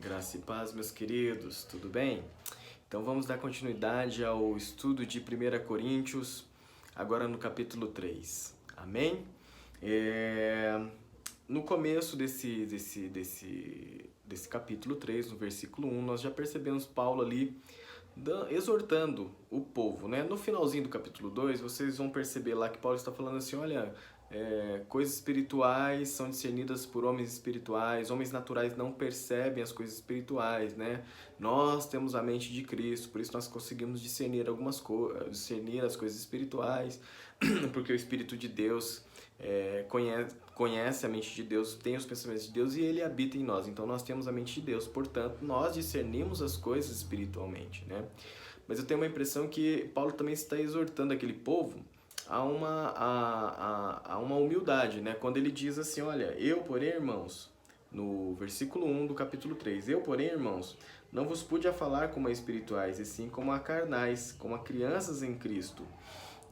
Graça e paz, meus queridos, tudo bem? Então vamos dar continuidade ao estudo de 1 Coríntios, agora no capítulo 3. Amém? No começo desse capítulo 3, no versículo 1, nós já percebemos Paulo ali exortando o povo, né? No finalzinho do capítulo 2, vocês vão perceber lá que Paulo está falando assim, olha, coisas espirituais são discernidas por homens espirituais, homens naturais não percebem as coisas espirituais, né? Nós temos a mente de Cristo, por isso nós conseguimos discernir discernir as coisas espirituais, porque o Espírito de Deus conhece a mente de Deus, tem os pensamentos de Deus e ele habita em nós. Então nós temos a mente de Deus, portanto, nós discernimos as coisas espiritualmente, né? Mas eu tenho uma impressão que Paulo também está exortando aquele povo a uma humildade, né? Quando ele diz assim, olha, eu, porém, irmãos, no versículo 1 do capítulo 3, eu, porém, irmãos, não vos pude a falar como a espirituais, e sim como a carnais, como a crianças em Cristo,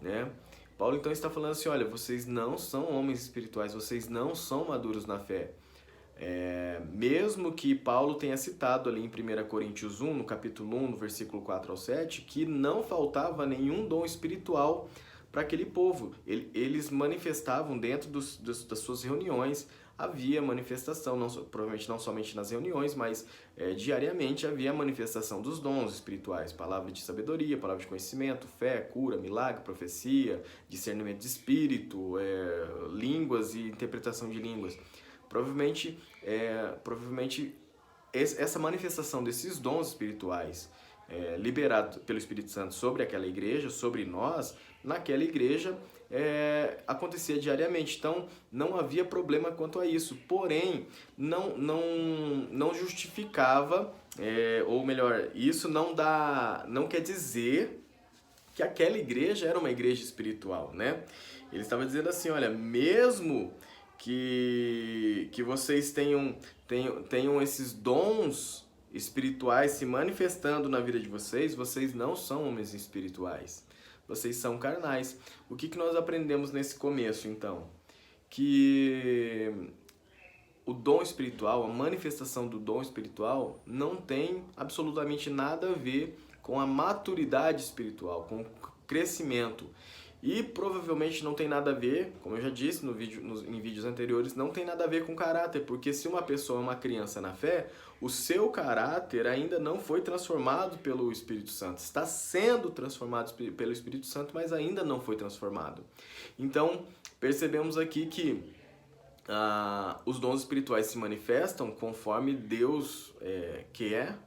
né? Paulo então está falando assim, olha, vocês não são homens espirituais, vocês não são maduros na fé. Mesmo que Paulo tenha citado ali em 1 Coríntios 1, no capítulo 1, no versículo 4 ao 7, que não faltava nenhum dom espiritual para aquele povo. Eles manifestavam dentro das suas reuniões, havia manifestação, provavelmente não somente nas reuniões, mas diariamente havia manifestação dos dons espirituais, palavra de sabedoria, palavra de conhecimento, fé, cura, milagre, profecia, discernimento de espírito, línguas e interpretação de línguas. Provavelmente essa manifestação desses dons espirituais liberado pelo Espírito Santo sobre aquela igreja, sobre nós, naquela igreja, acontecia diariamente. Então, não havia problema quanto a isso. Porém, não justificava, ou melhor, isso não quer dizer que aquela igreja era uma igreja espiritual, né? Ele estava dizendo assim, olha, mesmo que vocês tenham esses dons espirituais se manifestando na vida de vocês, vocês não são homens espirituais. Vocês são carnais. O que nós aprendemos nesse começo, então? Que o dom espiritual, a manifestação do dom espiritual, não tem absolutamente nada a ver com a maturidade espiritual, com o crescimento. E provavelmente não tem nada a ver, como eu já disse em vídeos anteriores, não tem nada a ver com caráter, porque se uma pessoa é uma criança na fé, o seu caráter ainda não foi transformado pelo Espírito Santo. Está sendo transformado pelo Espírito Santo, mas ainda não foi transformado. Então, percebemos aqui que os dons espirituais se manifestam conforme Deus quer,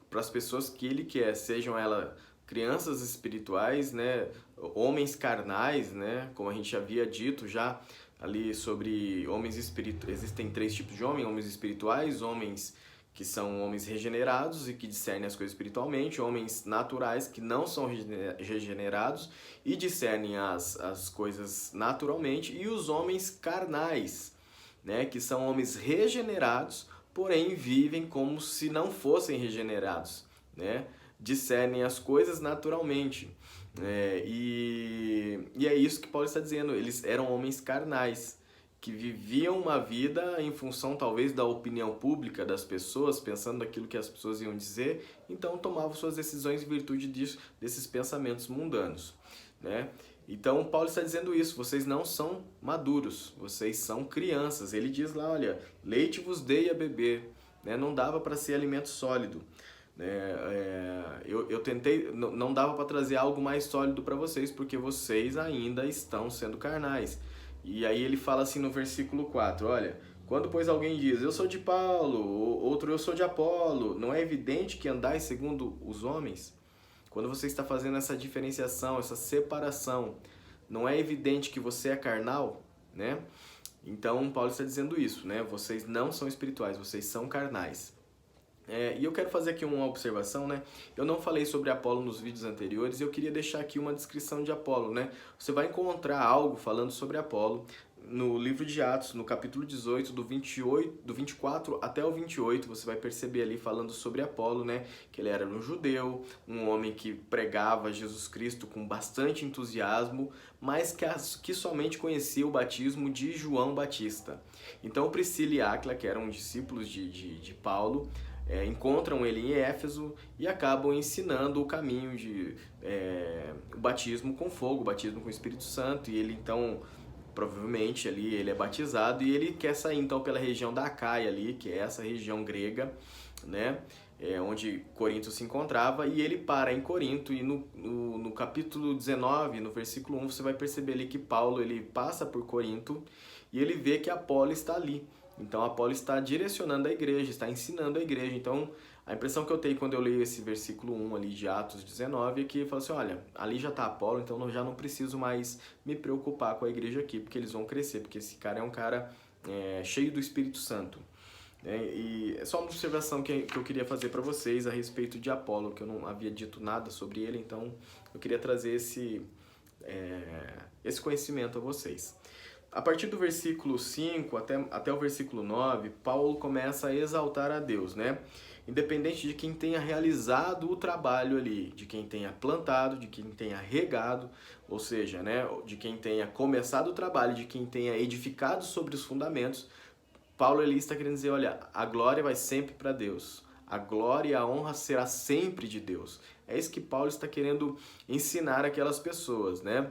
para as pessoas que Ele quer, sejam elas crianças espirituais, né, homens carnais, né, como a gente havia dito já ali sobre homens espirituais. Existem 3 tipos de homens espirituais, homens que são homens regenerados e que discernem as coisas espiritualmente, homens naturais que não são regenerados e discernem as coisas naturalmente, e os homens carnais, né, que são homens regenerados, porém vivem como se não fossem regenerados, né? Discernem as coisas naturalmente. E é isso que Paulo está dizendo. Eles eram homens carnais, que viviam uma vida em função talvez da opinião pública das pessoas, pensando naquilo que as pessoas iam dizer, então tomavam suas decisões em virtude desses pensamentos mundanos, né? Então Paulo está dizendo isso, vocês não são maduros, vocês são crianças. Ele diz lá, olha, leite vos dei a beber, né? Não dava para ser alimento sólido. Eu tentei, não dava para trazer algo mais sólido para vocês, porque vocês ainda estão sendo carnais. E aí ele fala assim no versículo 4, olha, quando pois alguém diz, eu sou de Paulo, outro eu sou de Apolo, não é evidente que andais segundo os homens? Quando você está fazendo essa diferenciação, essa separação, não é evidente que você é carnal, né? Então Paulo está dizendo isso, né? Vocês não são espirituais, vocês são carnais. E eu quero fazer aqui uma observação, né? Eu não falei sobre Apolo nos vídeos anteriores e eu queria deixar aqui uma descrição de Apolo, né? Você vai encontrar algo falando sobre Apolo no livro de Atos, no capítulo 18, do 24 até o 28, você vai perceber ali falando sobre Apolo, né? Que ele era um judeu, um homem que pregava Jesus Cristo com bastante entusiasmo, mas que somente conhecia o batismo de João Batista. Então Priscila e Áquila, que eram discípulos de Paulo, encontram ele em Éfeso e acabam ensinando o caminho de o batismo com fogo, o batismo com o Espírito Santo, e ele então, provavelmente ali ele é batizado e ele quer sair então pela região da Acaia ali, que é essa região grega, né? Onde Corinto se encontrava, e ele para em Corinto, e no capítulo 19, no versículo 1, você vai perceber ali que Paulo ele passa por Corinto e ele vê que Apolo está ali. Então Apolo está direcionando a igreja, está ensinando a igreja. Então a impressão que eu tenho quando eu leio esse versículo 1 ali de Atos 19 é que fala assim, olha, ali já está Apolo, então eu já não preciso mais me preocupar com a igreja aqui, porque eles vão crescer, porque esse cara é um cara cheio do Espírito Santo. E é só uma observação que eu queria fazer para vocês a respeito de Apolo, que eu não havia dito nada sobre ele, então eu queria trazer esse conhecimento a vocês. A partir do versículo 5 até o versículo 9, Paulo começa a exaltar a Deus, né? Independente de quem tenha realizado o trabalho ali, de quem tenha plantado, de quem tenha regado, ou seja, né, de quem tenha começado o trabalho, de quem tenha edificado sobre os fundamentos, Paulo ele está querendo dizer, olha, a glória vai sempre para Deus. A glória e a honra será sempre de Deus. É isso que Paulo está querendo ensinar aquelas pessoas, né?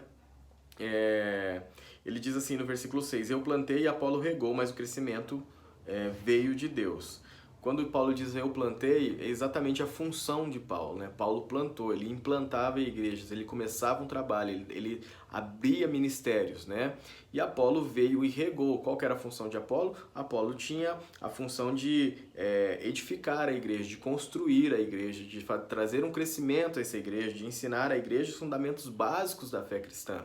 Ele diz assim no versículo 6, eu plantei e Apolo regou, mas o crescimento veio de Deus. Quando Paulo diz eu plantei, é exatamente a função de Paulo, né? Paulo plantou, ele implantava igrejas, ele começava um trabalho, ele abria ministérios, né? E Apolo veio e regou. Qual que era a função de Apolo? Apolo tinha a função de edificar a igreja, de construir a igreja, de trazer um crescimento a essa igreja, de ensinar a igreja os fundamentos básicos da fé cristã.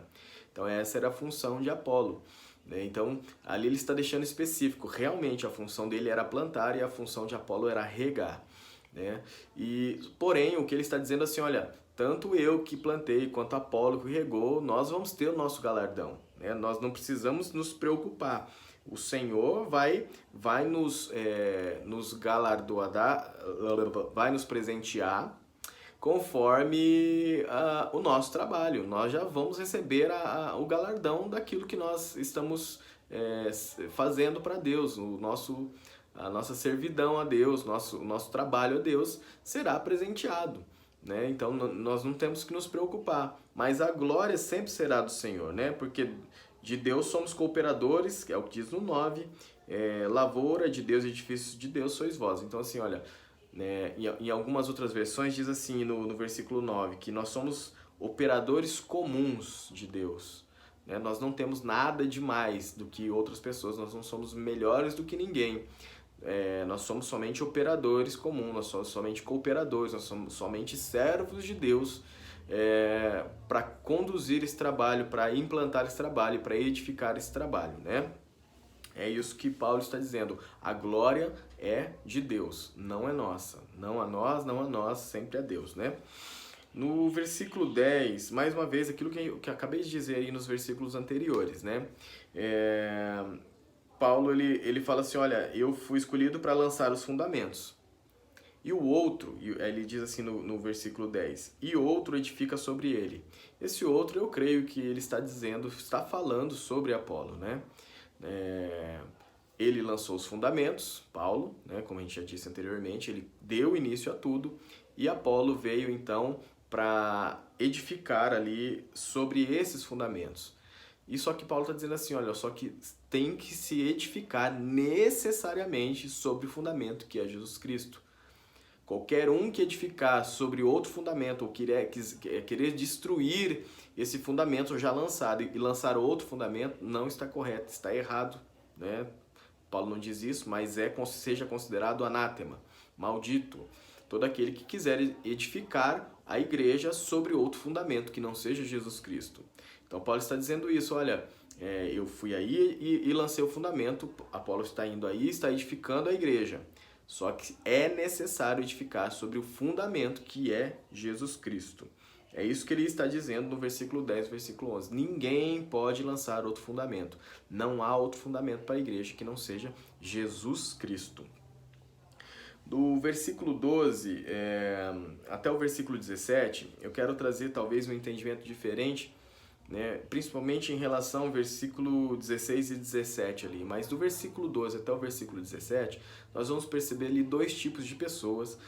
Então essa era a função de Apolo. Então, ali ele está deixando específico, realmente a função dele era plantar e a função de Apolo era regar, né? Porém, o que ele está dizendo assim, olha, tanto eu que plantei quanto Apolo que regou, nós vamos ter o nosso galardão, né? Nós não precisamos nos preocupar. O Senhor vai nos galardoar, vai nos presentear conforme o nosso trabalho. Nós já vamos receber o galardão daquilo que nós estamos fazendo para Deus. A nossa servidão a Deus, o nosso trabalho a Deus será presenteado, né? Então nós não temos que nos preocupar, mas a glória sempre será do Senhor, né? Porque de Deus somos cooperadores, que é o que diz no 9, lavoura de Deus, edifício de Deus sois vós. Então assim, olha, em algumas outras versões diz assim no versículo 9, que nós somos operadores comuns de Deus, né? Nós não temos nada de mais do que outras pessoas, nós não somos melhores do que ninguém, nós somos somente operadores comuns, nós somos somente cooperadores, nós somos somente servos de Deus para conduzir esse trabalho, para implantar esse trabalho, para edificar esse trabalho, né? É isso que Paulo está dizendo. A glória é de Deus, não é nossa. Não a nós, não a nós, sempre é Deus, né? No versículo 10, mais uma vez, aquilo que eu acabei de dizer aí nos versículos anteriores, né? Paulo, ele fala assim, olha, eu fui escolhido para lançar os fundamentos. E o outro, ele diz assim no versículo 10, e outro edifica sobre ele. Esse outro, eu creio que ele está falando sobre Apolo, né? Ele lançou os fundamentos, Paulo, né, como a gente já disse anteriormente, ele deu início a tudo, e Apolo veio então para edificar ali sobre esses fundamentos. E só que Paulo está dizendo assim, olha, só que tem que se edificar necessariamente sobre o fundamento que é Jesus Cristo. Qualquer um que edificar sobre outro fundamento ou querer destruir esse fundamento já lançado e lançar outro fundamento não está correto, está errado, né? Paulo não diz isso, mas seja considerado anátema, maldito, todo aquele que quiser edificar a igreja sobre outro fundamento que não seja Jesus Cristo. Então Paulo está dizendo isso, olha, eu fui aí e lancei o fundamento, Apolo está indo aí e está edificando a igreja. Só que é necessário edificar sobre o fundamento que é Jesus Cristo. É isso que ele está dizendo no versículo 10, versículo 11. Ninguém pode lançar outro fundamento. Não há outro fundamento para a igreja que não seja Jesus Cristo. Do versículo 12 até o versículo 17, eu quero trazer talvez um entendimento diferente, né? Principalmente em relação ao versículo 16 e 17 ali, mas do versículo 12 até o versículo 17, nós vamos perceber ali dois tipos de pessoas,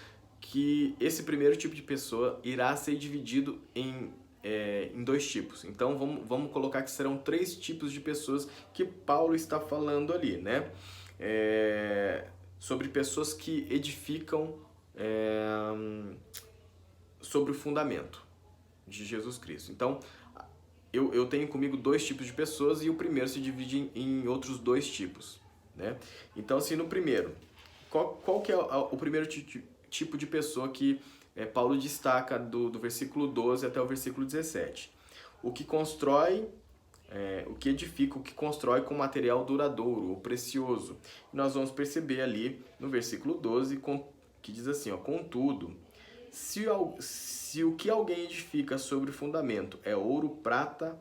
que esse primeiro tipo de pessoa irá ser dividido em dois tipos. Então vamos colocar que serão três tipos de pessoas que Paulo está falando ali, né? Sobre pessoas que edificam sobre o fundamento de Jesus Cristo. Então, eu tenho comigo dois tipos de pessoas e o primeiro se divide em outros dois tipos, né? Então, assim, no primeiro, qual que é o primeiro tipo de pessoa que Paulo destaca do versículo 12 até o versículo 17? O que constrói, o que edifica, o que constrói com material duradouro ou precioso. Nós vamos perceber ali no versículo 12, que diz assim, ó, contudo, se o que alguém edifica sobre o fundamento é ouro, prata,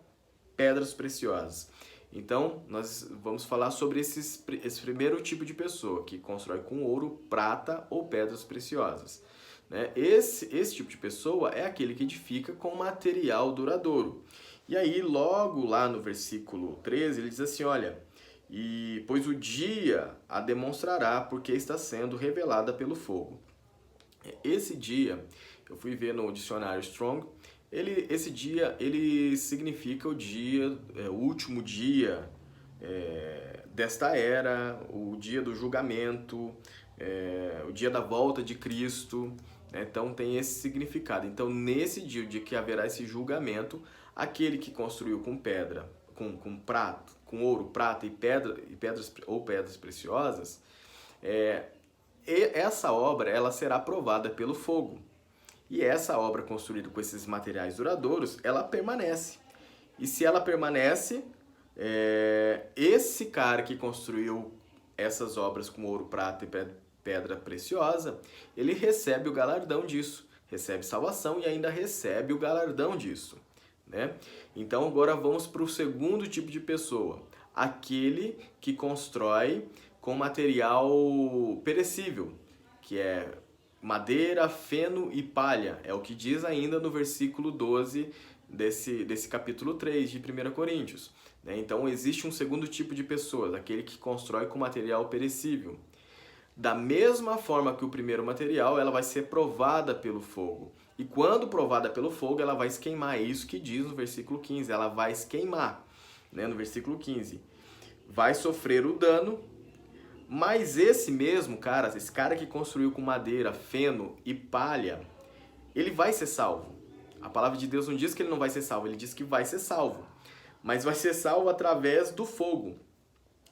pedras preciosas. Então, nós vamos falar sobre esse primeiro tipo de pessoa, que constrói com ouro, prata ou pedras preciosas, né? Esse tipo de pessoa é aquele que edifica com material duradouro. E aí, logo lá no versículo 13, ele diz assim, olha, pois o dia a demonstrará porque está sendo revelada pelo fogo. Esse dia, eu fui ver no dicionário Strong, esse dia ele significa o dia, o último dia desta era, o dia do julgamento, o dia da volta de Cristo, né? Então tem esse significado. Então nesse dia, o dia que haverá esse julgamento, aquele que construiu com pedra, com prata, com ouro, prata e pedras preciosas, essa obra ela será provada pelo fogo. E essa obra construída com esses materiais duradouros, ela permanece. E se ela permanece, esse cara que construiu essas obras com ouro, prata e pedra preciosa, ele recebe o galardão disso. Recebe salvação e ainda recebe o galardão disso, né? Então agora vamos para o segundo tipo de pessoa. Aquele que constrói com material perecível, que é madeira, feno e palha. É o que diz ainda no versículo 12 desse capítulo 3 de 1 Coríntios. Né? Então existe um segundo tipo de pessoas, aquele que constrói com material perecível. Da mesma forma que o primeiro material, ela vai ser provada pelo fogo. E quando provada pelo fogo, ela vai se queimar. É isso que diz no versículo 15. Ela vai se queimar, né? No versículo 15. Vai sofrer o dano, mas esse cara que construiu com madeira, feno e palha, ele vai ser salvo. A palavra de Deus não diz que ele não vai ser salvo, ele diz que vai ser salvo. Mas vai ser salvo através do fogo.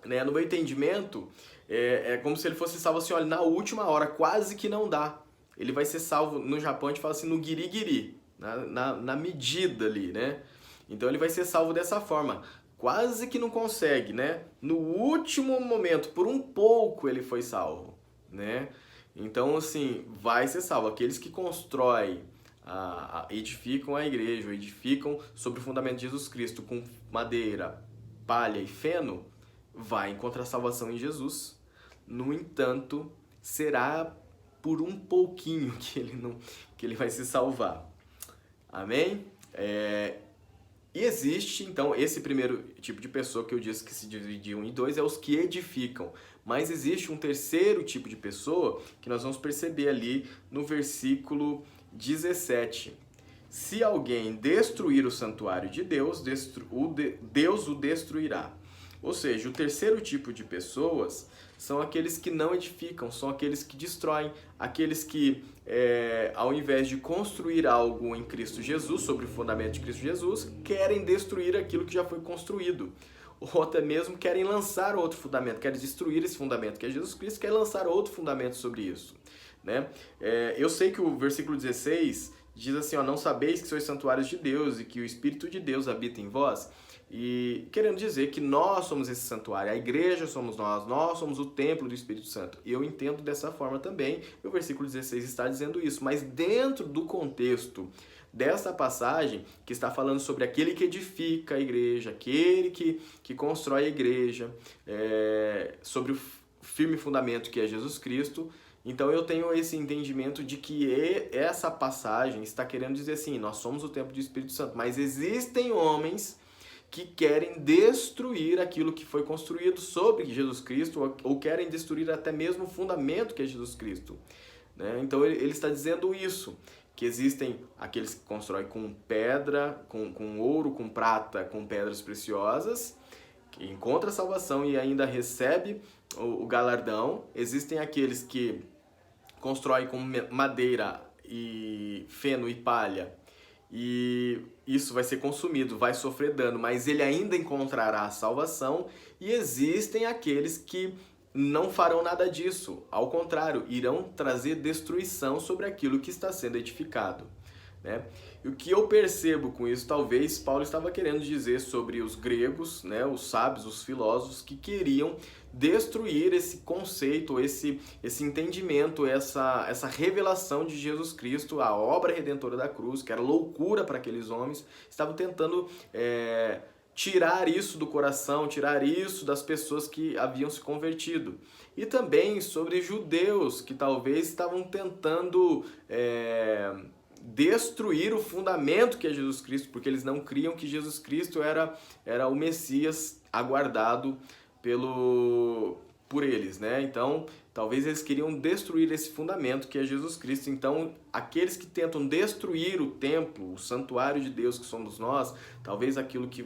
Né? No meu entendimento, é como se ele fosse salvo assim, olha, na última hora, quase que não dá. Ele vai ser salvo, no Japão a gente fala assim, no guiri-guiri, na medida ali, né? Então ele vai ser salvo dessa forma. Quase que não consegue, né? No último momento, por um pouco ele foi salvo, né? Então, assim, vai ser salvo. Aqueles que constroem, edificam a igreja, ou edificam sobre o fundamento de Jesus Cristo com madeira, palha e feno, vai encontrar salvação em Jesus. No entanto, será por um pouquinho que ele vai se salvar. Amém? E existe, então, esse primeiro tipo de pessoa que eu disse que se dividiam em dois, é os que edificam. Mas existe um terceiro tipo de pessoa que nós vamos perceber ali no versículo 17. Se alguém destruir o santuário de Deus, Deus o destruirá. Ou seja, o terceiro tipo de pessoas são aqueles que não edificam, são aqueles que destroem, aqueles que, ao invés de construir algo em Cristo Jesus, sobre o fundamento de Cristo Jesus, querem destruir aquilo que já foi construído. Ou até mesmo querem lançar outro fundamento, querem destruir esse fundamento que é Jesus Cristo, querem lançar outro fundamento sobre isso. Né? Eu sei que o versículo 16 diz assim, ó, não sabeis que sois santuários de Deus e que o Espírito de Deus habita em vós? E querendo dizer que nós somos esse santuário, a igreja somos nós somos o templo do Espírito Santo. E eu entendo dessa forma também, e o versículo 16 está dizendo isso, mas dentro do contexto dessa passagem, que está falando sobre aquele que edifica a igreja, aquele que constrói a igreja, sobre o firme fundamento que é Jesus Cristo, então eu tenho esse entendimento de que essa passagem está querendo dizer assim, nós somos o templo do Espírito Santo, mas existem homens que querem destruir aquilo que foi construído sobre Jesus Cristo, ou querem destruir até mesmo o fundamento que é Jesus Cristo, né? Então ele está dizendo isso, que existem aqueles que constroem com pedra, com ouro, com prata, com pedras preciosas, que encontra a salvação e ainda recebe o galardão. Existem aqueles que constroem com madeira e feno e palha, e isso vai ser consumido, vai sofrer dano, mas ele ainda encontrará a salvação. E existem aqueles que não farão nada disso, ao contrário, irão trazer destruição sobre aquilo que está sendo edificado, né? E o que eu percebo com isso, talvez Paulo estava querendo dizer sobre os gregos, né, os sábios, os filósofos, que queriam destruir esse conceito, esse entendimento, essa revelação de Jesus Cristo, a obra redentora da cruz, que era loucura para aqueles homens. Estavam tentando tirar isso do coração, tirar isso das pessoas que haviam se convertido. E também sobre judeus que talvez estavam tentando destruir o fundamento que é Jesus Cristo, porque eles não criam que Jesus Cristo era o Messias aguardado por eles, né? Então, talvez eles queriam destruir esse fundamento que é Jesus Cristo. Então, aqueles que tentam destruir o templo, o santuário de Deus que somos nós, talvez aquilo que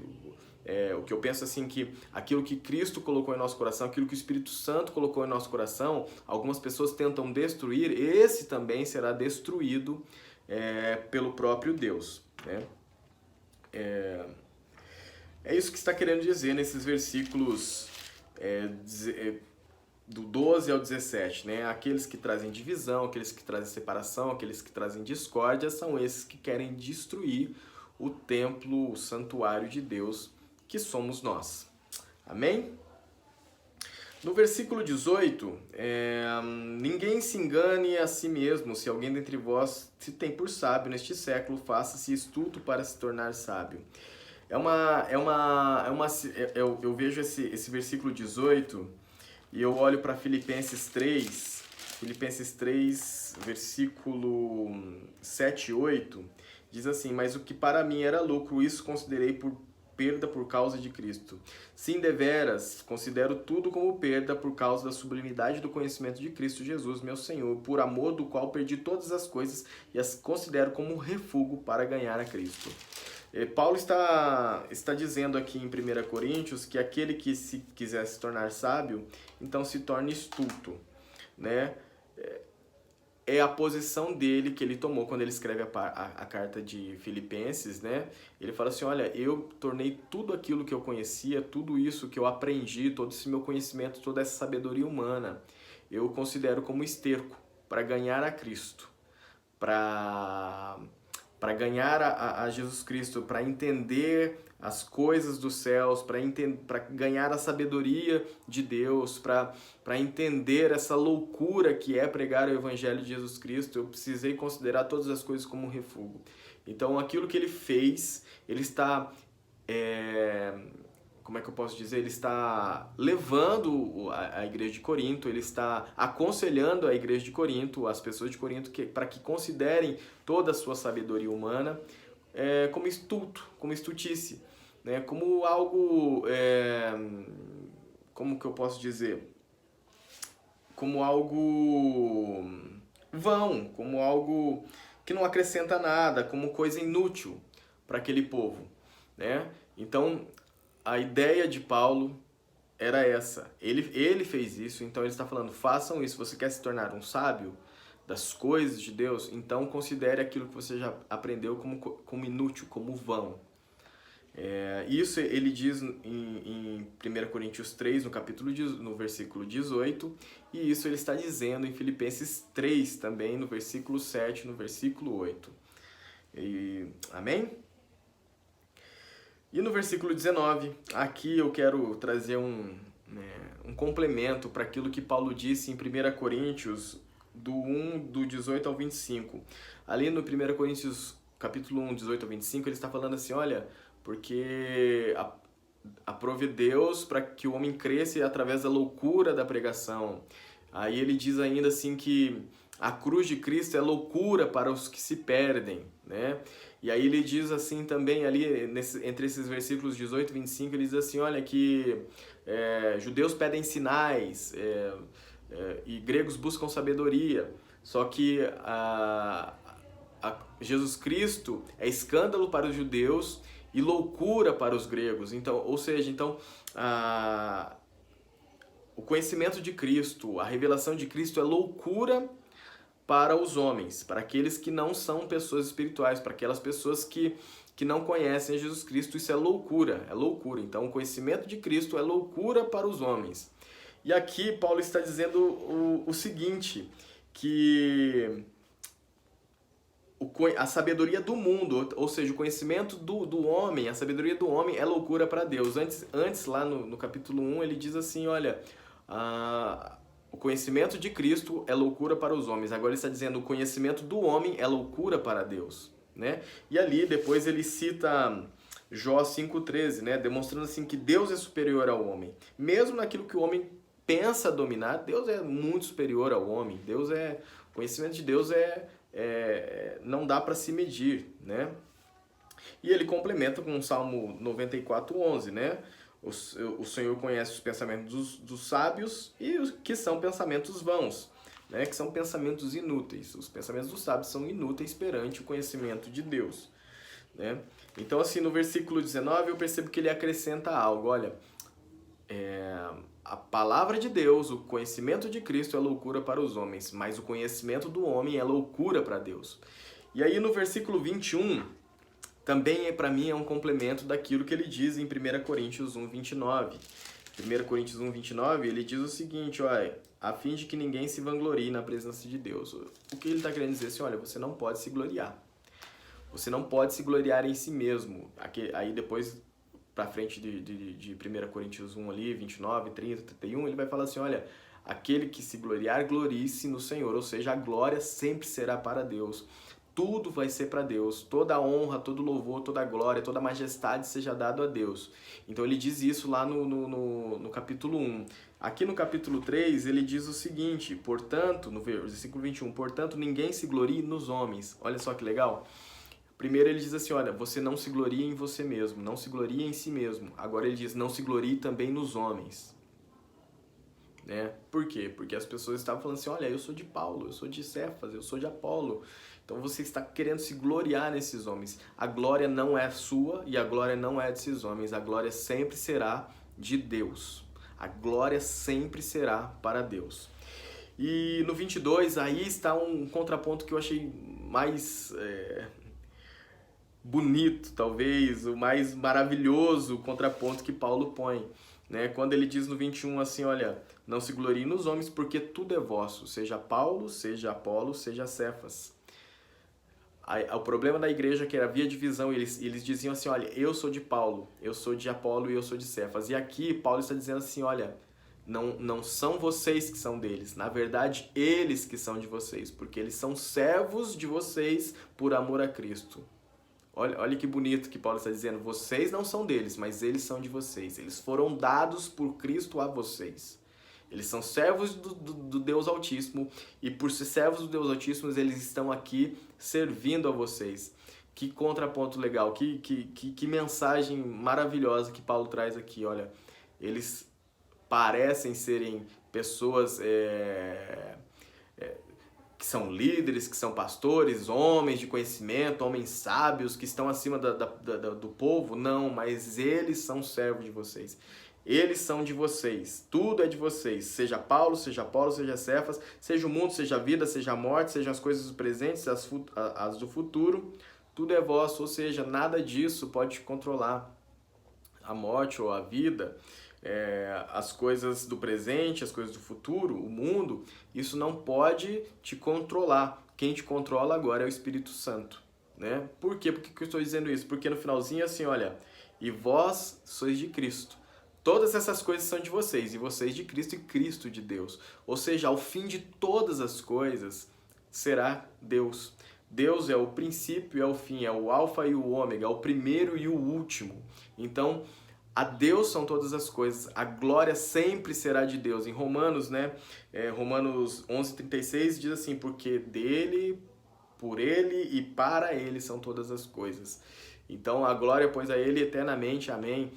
o que eu penso assim, que aquilo que Cristo colocou em nosso coração, aquilo que o Espírito Santo colocou em nosso coração, algumas pessoas tentam destruir, esse também será destruído pelo próprio Deus, né? É isso que está querendo dizer nesses versículos do 12 ao 17, né? Aqueles que trazem divisão, aqueles que trazem separação, aqueles que trazem discórdia, são esses que querem destruir o templo, o santuário de Deus, que somos nós. Amém? No versículo 18, ninguém se engane a si mesmo, se alguém dentre vós se tem por sábio neste século, faça-se estulto para se tornar sábio. Eu vejo esse versículo 18 e eu olho para Filipenses 3, versículo 7 e 8, diz assim: mas o que para mim era lucro, isso considerei por perda por causa de Cristo. Sim, deveras, considero tudo como perda por causa da sublimidade do conhecimento de Cristo Jesus, meu Senhor, por amor do qual perdi todas as coisas e as considero como refúgio para ganhar a Cristo. Paulo está dizendo aqui em 1 Coríntios que aquele que se quiser se tornar sábio, então se torne estulto, né? É a posição dele que ele tomou quando ele escreve a carta de Filipenses, né? Ele fala assim: olha, eu tornei tudo aquilo que eu conhecia, tudo isso que eu aprendi, todo esse meu conhecimento, toda essa sabedoria humana, eu considero como esterco para ganhar a Cristo, para ganhar a Jesus Cristo, para entender as coisas dos céus, para ganhar a sabedoria de Deus, para entender essa loucura que é pregar o Evangelho de Jesus Cristo. Eu precisei considerar todas as coisas como um refúgio. Então, aquilo que ele fez, ele está... como é que eu posso dizer? Ele está levando a igreja de Corinto, ele está aconselhando a igreja de Corinto, as pessoas de Corinto, para que considerem toda a sua sabedoria humana como estulto, como estultice, né? Como algo, como que eu posso dizer? Como algo vão, como algo que não acrescenta nada, como coisa inútil para aquele povo, né? Então, a ideia de Paulo era essa. Ele fez isso, então ele está falando: façam isso. Você quer se tornar um sábio das coisas de Deus? Então considere aquilo que você já aprendeu como inútil, como vão. Isso ele diz em 1 Coríntios 3, no versículo 18, e isso ele está dizendo em Filipenses 3 também, no versículo 7, no versículo 8. Amém? E no versículo 19, aqui eu quero trazer um complemento para aquilo que Paulo disse em 1 Coríntios, do 18 ao 25. Ali no 1 Coríntios, capítulo 1, 18 ao 25, ele está falando assim: olha, porque aprove Deus para que o homem cresça através da loucura da pregação. Aí ele diz ainda assim que A cruz de Cristo é loucura para os que se perdem, né? E aí ele diz assim também ali, entre esses versículos 18 e 25, ele diz assim, olha, que judeus pedem sinais e gregos buscam sabedoria, só que Jesus Cristo é escândalo para os judeus e loucura para os gregos. Então, ou seja, o conhecimento de Cristo, a revelação de Cristo é loucura para os homens, para aqueles que não são pessoas espirituais, para aquelas pessoas que não conhecem Jesus Cristo. Isso é loucura, é loucura. Então, o conhecimento de Cristo é loucura para os homens. E aqui Paulo está dizendo o seguinte, que a sabedoria do mundo, ou seja, o conhecimento do homem, a sabedoria do homem é loucura para Deus. Antes lá no capítulo 1, ele diz assim, olha, o conhecimento de Cristo é loucura para os homens. Agora ele está dizendo, o conhecimento do homem é loucura para Deus, né? E ali depois ele cita Jó 5,13, né? Demonstrando assim que Deus é superior ao homem. Mesmo naquilo que o homem pensa dominar, Deus é muito superior ao homem. O conhecimento de Deus não dá para se medir, né? E ele complementa com o Salmo 94,11, né? O Senhor conhece os pensamentos dos sábios e os que são pensamentos vãos, né? Que são pensamentos inúteis. Os pensamentos dos sábios são inúteis perante o conhecimento de Deus, né? Então, assim, no versículo 19 eu percebo que ele acrescenta algo. Olha, a palavra de Deus, o conhecimento de Cristo é loucura para os homens, mas o conhecimento do homem é loucura para Deus. E aí no versículo 21, também para mim é um complemento daquilo que ele diz em 1 Coríntios 1,29. 1 Coríntios 1,29, ele diz o seguinte, olha, a fim de que ninguém se vanglorie na presença de Deus. O que ele está querendo dizer assim, olha, você não pode se gloriar. Você não pode se gloriar em si mesmo. Aí depois, para frente de 1 Coríntios 1 ali, 29, 30, 31, ele vai falar assim, olha, aquele que se gloriar, glorie-se no Senhor. Ou seja, a glória sempre será para Deus. Tudo vai ser para Deus, toda a honra, todo louvor, toda a glória, toda a majestade seja dado a Deus. Então ele diz isso lá no capítulo 1. Aqui no capítulo 3 ele diz o seguinte, portanto, no versículo 21, portanto ninguém se glorie nos homens. Olha só que legal. Primeiro ele diz assim, olha, você não se glorie em você mesmo, não se glorie em si mesmo. Agora ele diz, não se glorie também nos homens. Né? Por quê? Porque as pessoas estavam falando assim, olha, eu sou de Paulo, eu sou de Cefas, eu sou de Apolo. Então você está querendo se gloriar nesses homens. A glória não é sua e a glória não é desses homens. A glória sempre será de Deus. A glória sempre será para Deus. E no 22, aí está um contraponto que eu achei mais bonito, talvez, o mais maravilhoso contraponto que Paulo põe. Né? Quando ele diz no 21 assim, olha, não se glorie nos homens porque tudo é vosso, seja Paulo, seja Apolo, seja Cefas. O problema da igreja é que havia divisão, eles diziam assim, olha, eu sou de Paulo, eu sou de Apolo e eu sou de Cefas. E aqui Paulo está dizendo assim, olha, não são vocês que são deles, na verdade eles que são de vocês, porque eles são servos de vocês por amor a Cristo. Olha que bonito que Paulo está dizendo, vocês não são deles, mas eles são de vocês, eles foram dados por Cristo a vocês. Eles são servos do Deus Altíssimo e por ser servos do Deus Altíssimo, eles estão aqui servindo a vocês. Que contraponto legal, que mensagem maravilhosa que Paulo traz aqui. Olha, eles parecem serem pessoas que são líderes, que são pastores, homens de conhecimento, homens sábios, que estão acima do povo. Não, mas eles são servos de vocês. Eles são de vocês, tudo é de vocês, seja Paulo, seja Apolo, seja Cefas, seja o mundo, seja a vida, seja a morte, sejam as coisas do presente, as do futuro, tudo é vosso, ou seja, nada disso pode te controlar. A morte ou a vida, as coisas do presente, as coisas do futuro, o mundo, isso não pode te controlar. Quem te controla agora é o Espírito Santo. Né? Por quê? Por que eu estou dizendo isso? Porque no finalzinho assim, olha, e vós sois de Cristo. Todas essas coisas são de vocês, e vocês de Cristo e Cristo de Deus. Ou seja, ao fim de todas as coisas será Deus. Deus é o princípio e é o fim, é o alfa e o ômega, é o primeiro e o último. Então, A Deus são todas as coisas, a glória sempre será de Deus. Em Romanos, Romanos 11:36 diz assim, porque dele, por ele e para ele são todas as coisas. Então a glória, pois, a ele eternamente, amém.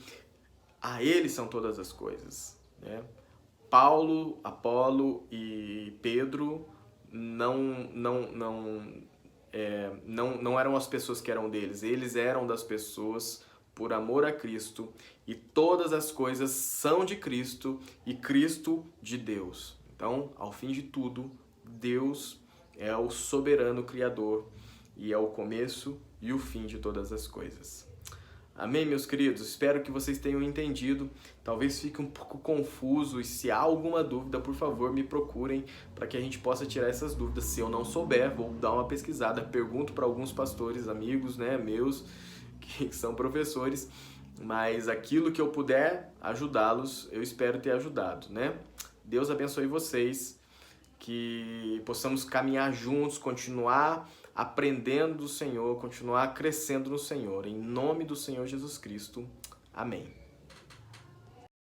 A ele são todas as coisas, né? Paulo, Apolo e Pedro não eram as pessoas que eram deles, eles eram das pessoas por amor a Cristo, e todas as coisas são de Cristo e Cristo de Deus. Então, ao fim de tudo, Deus é o soberano Criador e é o começo e o fim de todas as coisas. Amém, meus queridos? Espero que vocês tenham entendido. Talvez fique um pouco confuso e se há alguma dúvida, por favor, me procurem para que a gente possa tirar essas dúvidas. Se eu não souber, vou dar uma pesquisada, pergunto para alguns pastores, amigos, meus, que são professores, mas aquilo que eu puder ajudá-los, eu espero ter ajudado, Deus abençoe vocês, que possamos caminhar juntos, continuar aprendendo do Senhor, continuar crescendo no Senhor. Em nome do Senhor Jesus Cristo. Amém.